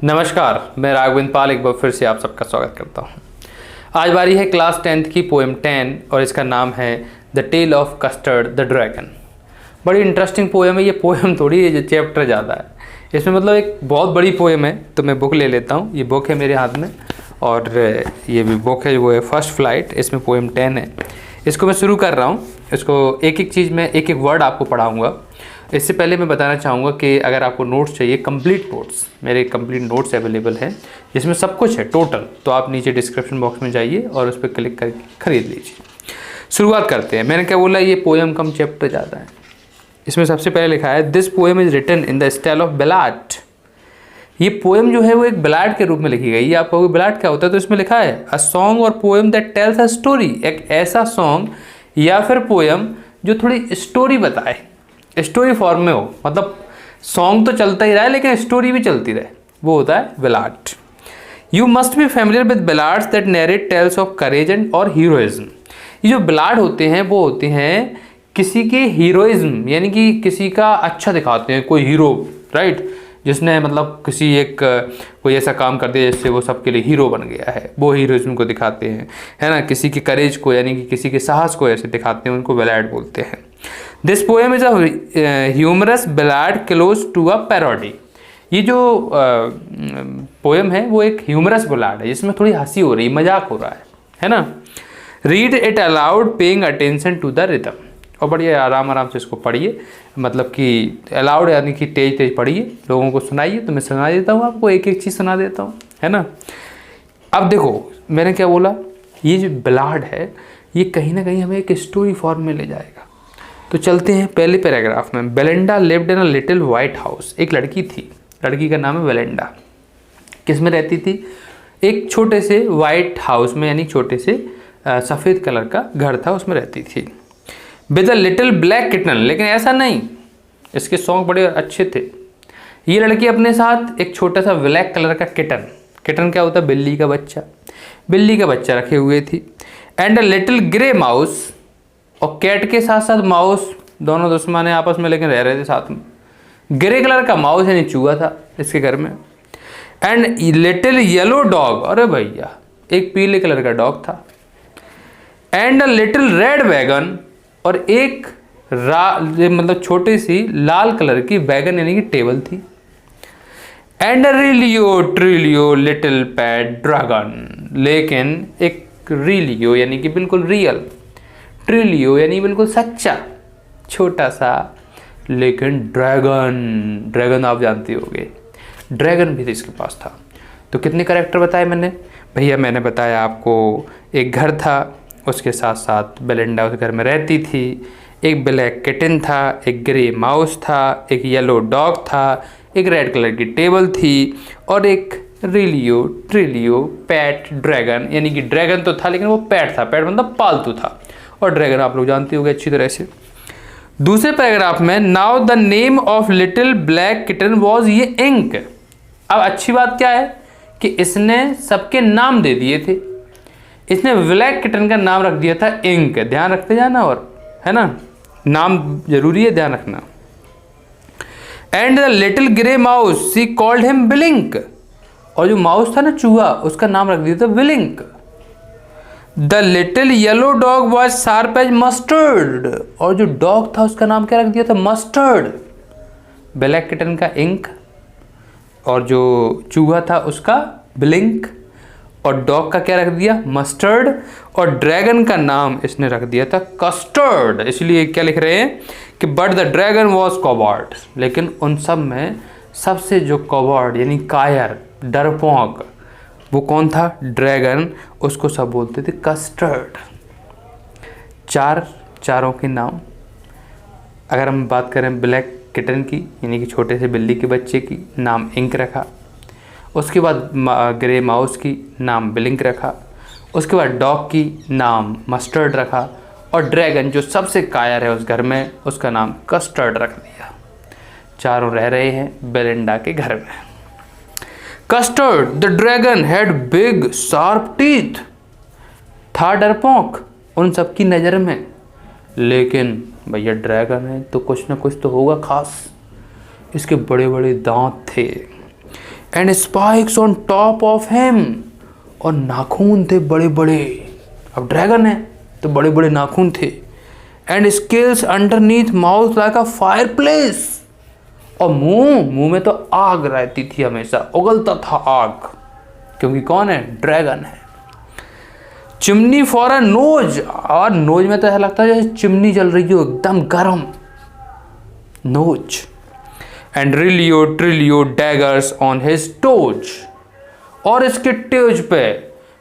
नमस्कार, मैं राघवेंद्र पाल एक बार फिर से आप सबका स्वागत करता हूँ। आज बारी है क्लास 10th की पोएम 10 और इसका नाम है the tale of custard the dragon. बड़ी इंटरेस्टिंग पोएम है। ये पोएम थोड़ी है, जो चैप्टर ज़्यादा है इसमें, मतलब एक बहुत बड़ी पोएम है। तो मैं बुक ले लेता हूँ। ये बुक है मेरे हाथ में और ये भी बुक है, वो है फर्स्ट फ्लाइट। इसमें पोएम 10 है। इसको मैं शुरू कर रहा हूँ। इसको एक एक चीज़ में एक एक वर्ड आपको पढ़ाऊँगा। इससे पहले मैं बताना चाहूँगा कि अगर आपको नोट्स चाहिए, कंप्लीट नोट्स, मेरे कंप्लीट नोट्स अवेलेबल हैं जिसमें सब कुछ है टोटल, तो आप नीचे डिस्क्रिप्शन बॉक्स में जाइए और उस पर क्लिक करके ख़रीद लीजिए। शुरुआत करते हैं। मैंने क्या बोला, ये पोएम कम चैप्टर ज़्यादा है। इसमें सबसे पहले लिखा है this poem is written in the style of ballad. ये पोएम जो है वो एक बैलाड के रूप में लिखी गई। ये आप कहोगे बैलाड क्या होता है, तो इसमें लिखा है अ सॉन्ग और poem that tells a story. एक ऐसा सॉन्ग या फिर पोएम जो थोड़ी स्टोरी बताए, स्टोरी फॉर्म में हो, मतलब सॉन्ग तो चलता ही रहा है लेकिन स्टोरी भी चलती रहे, वो होता है ballad. You must be familiar with ballads that narrate tales of courage and और हीरोइज्म। ये जो बैलाड होते हैं वो होते हैं किसी के हीरोइज्म, यानी कि किसी का अच्छा दिखाते हैं, कोई हीरो, राइट, जिसने मतलब किसी एक कोई ऐसा काम कर दिया जिससे वो सबके लिए हीरो बन गया है, वो हीरोइज्म को दिखाते हैं, है ना। किसी के करेज को, यानी कि किसी के साहस को ऐसे दिखाते हैं, उनको बैलाड बोलते हैं। This poem is a humorous ballad close to a parody. ये जो पोएम है वो एक ह्यूमरस बैलाड है, जिसमें थोड़ी हंसी हो रही, मजाक हो रहा है ना। Read it aloud paying attention to the rhythm. और बढ़िया आराम आराम से इसको पढ़िए, मतलब कि अलाउड यानी कि तेज तेज पढ़िए, लोगों को सुनाइए। तो मैं सुना देता हूँ आपको, एक एक चीज़ सुना देता हूँ, है ना। अब देखो मैंने क्या बोला, ये जो बैलाड है ये कहीं ना कहीं हमें एक स्टोरी फॉर्म में ले जाएगा। तो चलते हैं पहले पैराग्राफ में। Belinda lived in a little white house. एक लड़की थी, लड़की का नाम है बेलिंडा। किस में रहती थी? एक छोटे से वाइट हाउस में, यानी छोटे से सफ़ेद कलर का घर था, उसमें रहती थी। With a little black kitten, लेकिन ऐसा नहीं, इसके सॉन्ग बड़े अच्छे थे। ये लड़की अपने साथ एक छोटा सा ब्लैक कलर का किटन, किटन क्या होता है, बिल्ली का बच्चा, बिल्ली का बच्चा रखे हुए थी। And a little grey mouse, और कैट के साथ साथ माउस, दोनों दुश्मन है आपस में लेकिन रह रहे थे साथ में। ग्रे कलर का माउस यानी चूहा था इसके घर में। एंड लिटिल येलो डॉग, अरे भैया एक पीले कलर का डॉग था। And a little red wagon, और एक मतलब छोटी सी लाल कलर की वैगन यानी कि टेबल थी। And a realio trulio little pet dragon, लेकिन एक रिलियो यानी कि बिल्कुल रियल, ट्रिलियो यानी बिल्कुल सच्चा छोटा सा, लेकिन ड्रैगन, ड्रैगन आप जानते होंगे, ड्रैगन भी इसके पास था। तो कितने कैरेक्टर बताए मैंने भैया? मैंने बताया आपको एक घर था, उसके साथ साथ बेलिंडा उस घर में रहती थी, एक ब्लैक किटन था, एक ग्रे माउस था, एक येलो डॉग था, एक रेड कलर की टेबल थी, और एक रिलियो ट्रिलियो पैट ड्रैगन, यानी कि ड्रैगन तो था लेकिन वो पैट था, पैट मतलब पालतू था, और ड्रैगन आप लोग जानते होंगे अच्छी तरह से। दूसरे पैराग्राफ में now the name of little black kitten was, ये इंक। अब अच्छी बात क्या है कि इसने सबके नाम दे दिए थे। इसने ब्लैक किटन का नाम रख दिया था इंक। ध्यान रखते जाना, और है ना, नाम जरूरी है, ध्यान रखना। And the little grey mouse she called him Blink, और जो माउस था ना चूहा, उसका नाम रख दिया था Blink. The little yellow dog was sharp as Mustard, और जो डॉग था उसका नाम क्या रख दिया था? मस्टर्ड। ब्लैक किटन का इंक, और जो चूहा था उसका ब्लिंक, और डॉग का क्या रख दिया? मस्टर्ड, और ड्रैगन का नाम इसने रख दिया था कस्टर्ड। इसलिए क्या लिख रहे हैं कि but the dragon was coward, लेकिन उन सब में सबसे जो कॉवर्ड यानी कायर, डरपोक, वो कौन था? ड्रैगन। उसको सब बोलते थे कस्टर्ड। चारों के नाम। अगर हम बात करें ब्लैक किटन की, यानी कि छोटे से बिल्ली के बच्चे की, नाम इंक रखा। उसके बाद ग्रे माउस की नाम बिलिंक रखा। उसके बाद डॉग की नाम मस्टर्ड रखा, और ड्रैगन जो सबसे कायर है उस घर में, उसका नाम कस्टर्ड रख दिया। चारों रह रहे हैं बेलिंडा के घर में। Custard the dragon had big sharp teeth, था डरपोक उन सबकी नज़र में, लेकिन भैया ड्रैगन है तो कुछ ना कुछ तो होगा खास, इसके बड़े बड़े दांत थे। And spikes on top of him, और नाखून थे बड़े बड़े, अब ड्रैगन है तो बड़े बड़े नाखून थे। And scales underneath mouth like a fire place, और मुंह में तो आग रहती थी, हमेशा उगलता था आग, क्योंकि कौन है, ड्रैगन है। चिमनी फॉर अ नोज, और नोज में तो ऐसा लगता है जैसे चिमनी जल रही हो, एकदम गर्म nose. And realio trulio daggers on his toes, और इसके टोज पे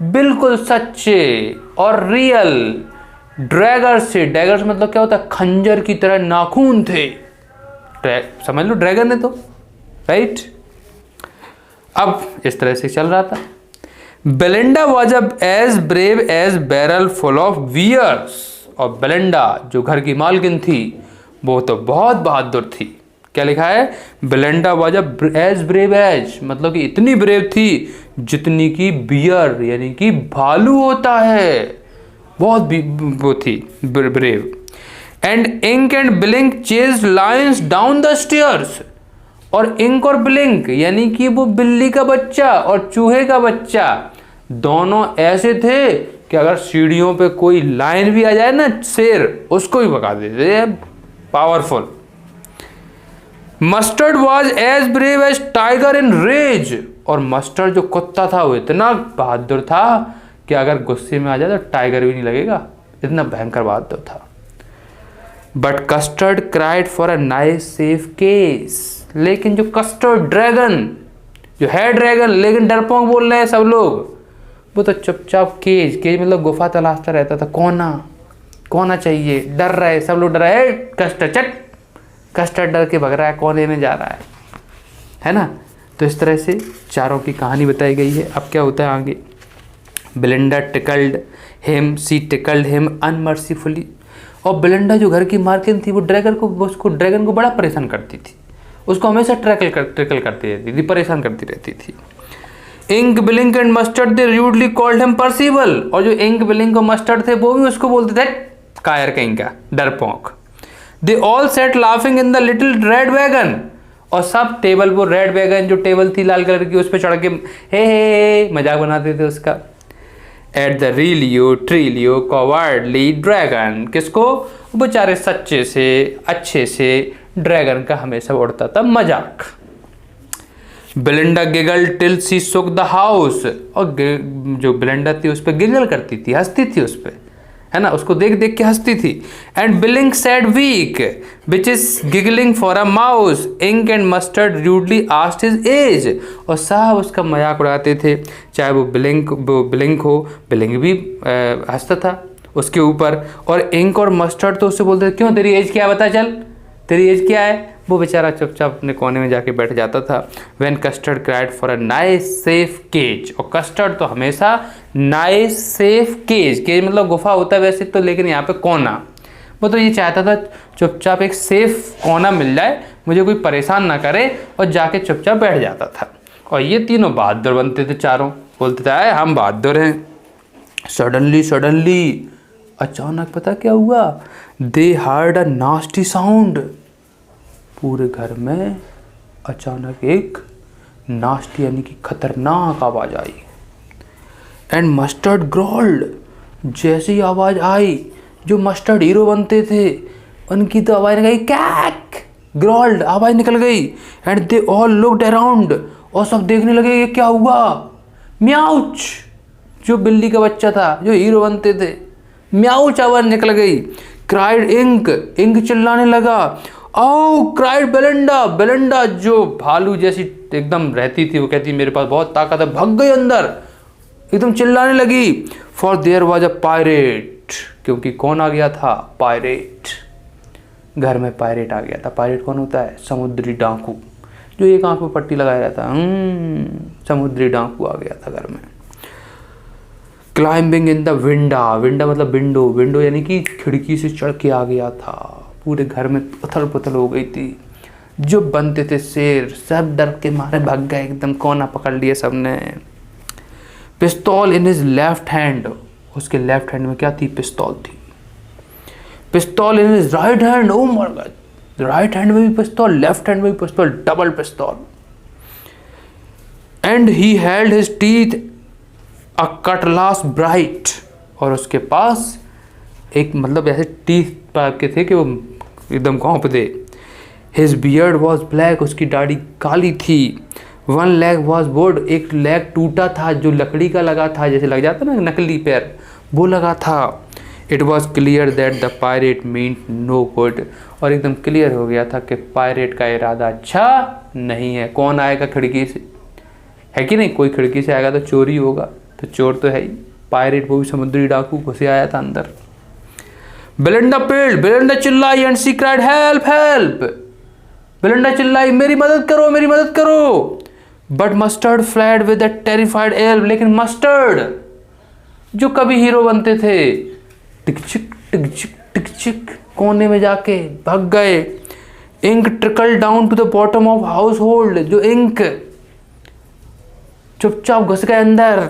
बिल्कुल सच्चे और रियल ड्रैगर्स से, डैगर्स मतलब क्या होता है, खंजर की तरह नाखून थे। समझ लो ड्रैगन है तो, राइट। अब इस तरह से चल रहा था। बेलिंडा वॉज अब as brave as barrel full of bears, और बेलिंडा जो घर की मालकिन थी वो तो बहुत बहादुर थी। क्या लिखा है, बेलिंडा वॉज अब एज ब्रेव एज, मतलब कि इतनी ब्रेव थी जितनी की बियर यानी कि भालू होता है, बहुत वो थी brave. And Ink and Blink chase lions down the stairs, और इंक और ब्लिंक यानी कि वो बिल्ली का बच्चा और चूहे का बच्चा दोनों ऐसे थे कि अगर सीढ़ियों पे कोई लायन भी आ जाए ना, शेर, उसको भी भगा देते, powerful. Mustard was as brave as tiger in rage, और मस्टर्ड जो कुत्ता था वो इतना बहादुर था कि अगर गुस्से में आ जाए तो टाइगर भी नहीं लगेगा, इतना भयंकर बहादुर था। But custard cried for a nice safe case, लेकिन जो कस्टर्ड ड्रैगन जो है ड्रैगन लेकिन डरपोक बोल रहे हैं सब लोग, वो तो चुपचाप केज मतलब गुफा तलाशता रहता था, कोना चाहिए, डर रहे सब लोग, डर रहे, कस्टर्ड डर के भग रहा है, कोने में जा रहा है ना। तो इस तरह से चारों की कहानी बताई गई है। अब क्या होता है आगे, बेलिंडा टिकल्ड हिम, सी टिकल्ड हिम अनमर्सीफुली, और बेलिंडा जो घर की मालकिन थी वो ड्रैगन को बड़ा परेशान करती थी, उसको हमेशा ट्रैकल करती रहती थी, परेशान करती रहती थी। Ink Blink and Mustard they rudely called him Percival, और जो इंक ब्लिंक और मस्टर्ड थे वो भी उसको बोलते थे कायर कहीं का, डरपोक। They all set laughing in the little red wagon, और सब टेबल वो रेड वैगन जो टेबल थी लाल कलर की उस पर चढ़ के हे मजाक बनाते थे उसका। एट द रिलियो ट्रिलियो कॉवर्डली ड्रैगन, किसको, बेचारे सच्चे से अच्छे से ड्रैगन का हमेशा उड़ता था मजाक। बेलिंडा गिगल टिल सी सुक द हाउस, और जो बेलिंडा थी उस पर गिगल करती थी, हंसती थी उस पर, है ना, उसको देख देख के हंसती थी। And Blink said weak which is giggling for a mouse, Ink and Mustard rudely asked his age, और साहब उसका मजाक उड़ाते थे, चाहे वो बिलिंग हो, बिलिंग भी हंसता था उसके ऊपर, और इंक और मस्टर्ड तो उससे बोलते थे क्यों तेरी एज क्या है, बता चल तेरी एज क्या है, वो बेचारा चुपचाप अपने कोने में जाके बैठ जाता था। When Custard cried for a nice safe cage, और कस्टर्ड तो हमेशा नाइस सेफ केज मतलब गुफा होता है वैसे तो, लेकिन यहाँ पे कोना, वो तो ये चाहता था चुपचाप एक सेफ कोना मिल जाए, मुझे कोई परेशान ना करे, और जाके चुपचाप बैठ जाता था। और ये तीनों बहादुर बनते थे, चारों बोलते थे हम बहादुर हैं। सडनली अचानक पता क्या हुआ, दे हर्ड अ नास्टी साउंड, पूरे घर में अचानक एक नास्टी यानी कि खतरनाक आवाज आई। एंड मस्टर्ड ग्रोल्ड, जैसी आवाज आई, जो मस्टर्ड हीरो बनते थे उनकी तो आवाज निकल गई, कैक ग्रोल्ड आवाज निकल गई। And they all looked around, और सब देखने लगे ये क्या हुआ। म्याउच, जो बिल्ली का बच्चा था जो हीरो बनते थे, म्याउच आवाज निकल गई। क्राइड इंक, इंक चिल्लाने लगा। ओ क्राइड बेलिंडा जो भालू जैसी एकदम रहती थी, वो कहती मेरे पास बहुत ताकत है, भाग गई अंदर, एकदम चिल्लाने लगी। For their was a pirate, क्योंकि कौन आ गया था, पायरेट, घर में पायरेट आ गया था। पायरेट कौन होता है, समुद्री डाकू, जो एक आंख में पट्टी लगाया रहता है, समुद्री डाकू आ गया था घर में। क्लाइंबिंग इन द विंडा मतलब विंडो यानी कि खिड़की से चढ़ के आ गया था, पूरे घर में उथल पुथल हो गई थी। जो बनते थे शेर सब डर के मारे भाग गए, एकदम कोना पकड़ लिए सबने। पिस्तौल इन हिज लेफ्ट हैंड, उसके लेफ्ट हैंड में क्या थी, पिस्तौल थी। पिस्तौल in his right hand, oh my God, right hand में भी पिस्तौल, लेफ्ट हैंड में भी पिस्तौल, डबल पिस्तौल। And he held his teeth a Cutlass bright, और उसके पास एक मतलब ऐसे टीथ टाइप के थे कि वो एकदम कौंप दे। हिज बियर्ड वॉज ब्लैक, उसकी दाढ़ी काली थी। वन लेग वॉज वुड, एक लेग टूटा था जो लकड़ी का लगा था, जैसे लग जाता ना नकली पैर, वो लगा था। It was clear that the pirate meant no good, और एकदम क्लियर हो गया था कि पायरेट का इरादा अच्छा नहीं है। कौन आएगा खिड़की से, है कि नहीं, कोई खिड़की से आएगा तो चोरी होगा, तो चोर तो है ही, पायरेट वो भी समुद्री डाकू घुसे आया था अंदर। बेलिंडा पेल्ड, बेलिंडा चिल्लाई and she cried help help, Belinda चिल्लाई मेरी मदद करो मेरी मदद करो। But mustard fled with a terrified elf, लेकिन मस्टर्ड जो कभी हीरो बनते थे टिकचिक टिकचिक टिकचिक कोने में जाके भाग गए। Ink trickled down to the bottom of household, जो इंक चुपचाप घुस गए अंदर।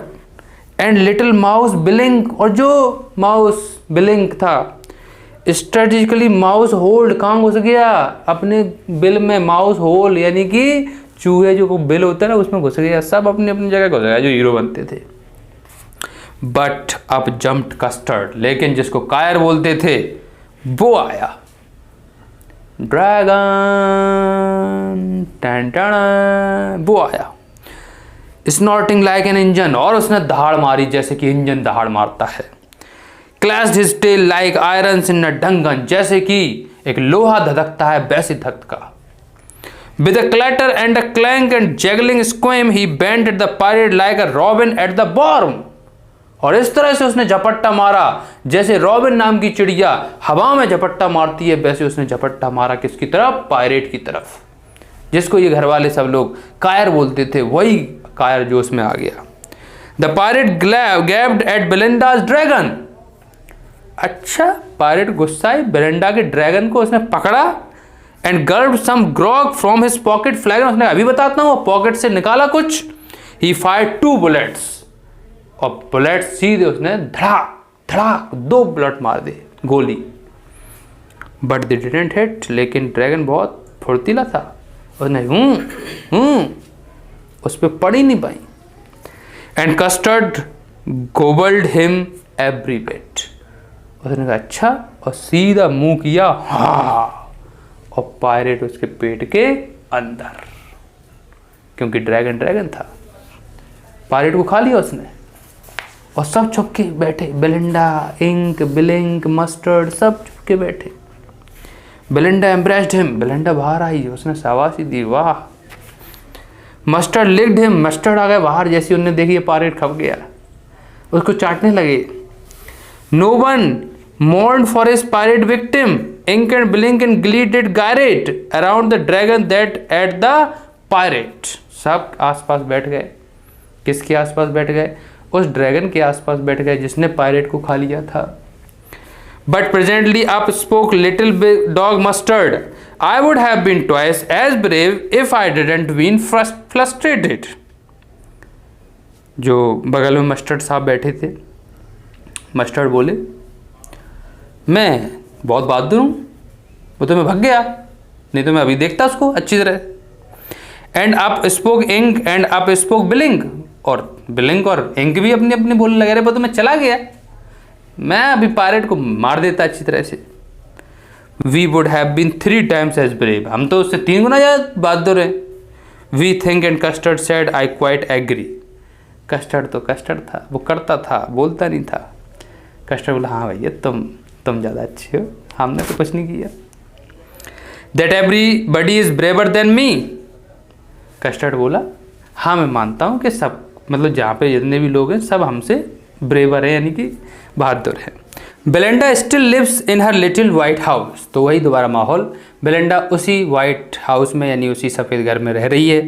एंड लिटिल माउस बिलिंक, और जो माउस बिलिंक था स्ट्रेटेजिकली माउस होल्ड, कहाँ घुस गया, अपने बिल में माउस होल यानी कि चूहे जो बिल होता है ना उसमें घुस गया। सब अपनी अपनी जगह घुस गया जो हीरो बनते थे। बट अप जम्प्ड कस्टर्ड, लेकिन जिसको कायर बोलते थे वो आया, ड्रैगन टन टन, वो आया स्नॉर्टिंग लाइक एन इंजन, और उसने दहाड़ मारी जैसे कि इंजन दहाड़ मारता है। Clashed his tail like iron in a dungeon, जैसे कि एक लोहा धधकता है वैसे धधका। With a clatter and a clank and juggling scream, he bent at the pirate like a robin at the bottom. और इस तरह से उसने झपट्टा मारा जैसे रॉबिन नाम की चिड़िया हवा में झपट्टा मारती है, वैसे उसने झपट्टा मारा किसकी तरफ, पायरेट की तरफ, जिसको ये घर वाले सब लोग कायर बोलते थे, वही कायर जो उसमें आ गया। The pirate gabbed at Belinda's dragon, अच्छा पायरेट गुस्साई बेलिंडा के ड्रैगन को उसने पकड़ा। And gulped some grog from his pocket flag, उसने अभी बताता हूँ पॉकेट से निकाला कुछ। ही फायर्ड 2 बुलेट्स, और बुलेट सीधे उसने धड़ाक धड़ाक 2 बुलेट मार दे गोली। बट दे डिडंट हिट, लेकिन ड्रैगन बहुत फुर्तीला था, उसने उस पर पड़ ही नहीं पाई। And Custard gobbled him every bit, उसने कहा अच्छा, और सीधा मुंह किया हाँ, और पायरेट उसके पेट के अंदर, क्योंकि ड्रैगन ड्रैगन था। पायरेट को खा लिया उसने, और सब छुप के बैठे, बेलिंडा, इंक, बिलिंक, मस्टर्ड सब छुप के बैठे। बेलिंडा एम्ब्रेस्ड हिम, बेलिंडा बाहर आई, उसने शाबाशी दी, वाह। मस्टर्ड लिक्ड हिम, मस्टर्ड आ गया बाहर, जैसी उन्होंने देखी पायरेट खप गया, उसको चाटने लगे। No one mourned for his pirate victim. Ink and Blink and Glee did gyrate around the dragon that ate the pirate. सब आसपास बैठ गए, किसके आसपास बैठ गए, उस ड्रैगन के आसपास बैठ गए जिसने पायरेट को खा लिया था। But presently up spoke little dog Mustard. I would have been twice as brave if I didn't been frustrated. जो बगल में मस्टर्ड साहब बैठे थे, मस्टर्ड बोले मैं बहुत बहादुर हूँ, वो तो मैं भाग गया, नहीं तो मैं अभी देखता उसको अच्छी तरह। And up spoke Ink and up spoke Blink, और बिलिंक और इंक भी अपने अपने बोलने लगे रहे, वो तो मैं चला गया, मैं अभी पायरेट को मार देता अच्छी तरह से। We would have been 3 times as brave, हम तो उससे 3 गुना ज़्यादा बहादुर हैं। We think and Custard said I quite agree, Custard तो कस्टर्ड था, वो करता था बोलता नहीं था। कस्टर्ड बोला हाँ भैया तुम ज़्यादा अच्छे हो, हमने तो कुछ नहीं किया। That everybody is braver than me, custard बोला हाँ मैं मानता हूँ कि सब मतलब जहाँ पे जितने भी लोग हैं सब हमसे ब्रेवर है, यानी कि बहादुर है। Belinda still lives in her little white house, तो वही दोबारा माहौल, बेलिंडा उसी वाइट हाउस में यानी उसी सफ़ेद घर में रह रही है।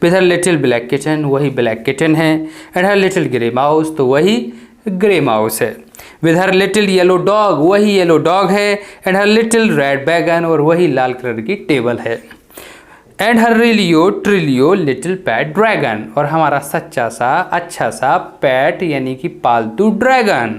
With her little black kitchen, वही ब्लैक किचन है। And her little grey mouse, तो वही ग्रे माउस है। With her little yellow dog, वही येलो डॉग है। And her little red wagon, और वही लाल कलर की टेबल है। And her realio little pet dragon, और हमारा सच्चा सा अच्छा सा पैट यानी कि पालतू dragon.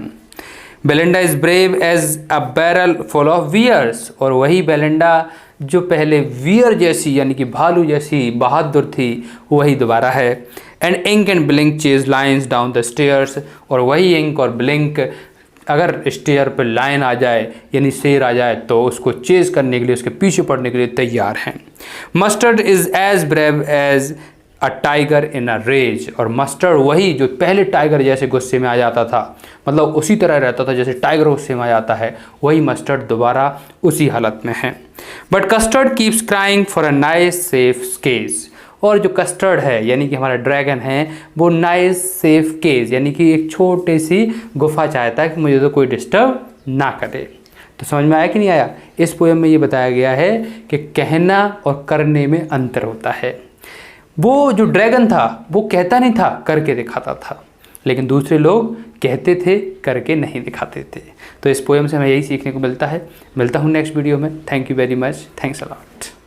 Belinda is brave as a barrel full of bears, और वही बेलिंडा जो पहले वियर जैसी यानी कि भालू जैसी बहादुर थी, वही दोबारा है। And Ink and Blink chase lions down the stairs, और वही इंक और ब्लिंक अगर स्टेयर पर लाइन आ जाए यानी शेर आ जाए तो उसको चेज करने के लिए, उसके पीछे पड़ने के लिए तैयार हैं। Mustard is as brave as a tiger in a rage, और मस्टर्ड वही जो पहले टाइगर जैसे गुस्से में आ जाता था, मतलब उसी तरह रहता था जैसे टाइगर गुस्से में आ जाता है, वही मस्टर्ड दोबारा उसी हालत में है। But Custard keeps crying for a nice safe cage, और जो कस्टर्ड है यानी कि हमारा ड्रैगन है वो नाइस सेफ केज यानी कि एक छोटी सी गुफा चाहता है कि मुझे तो कोई डिस्टर्ब ना करे। तो समझ में आया कि नहीं आया? इस पोएम में ये बताया गया है कि कहना और करने में अंतर होता है। वो जो ड्रैगन था वो कहता नहीं था, करके दिखाता था, लेकिन दूसरे लोग कहते थे, करके नहीं दिखाते थे। तो इस पोएम से हमें यही सीखने को मिलता है। मिलता हूँ नेक्स्ट वीडियो में। Thank you very much. Thanks a lot.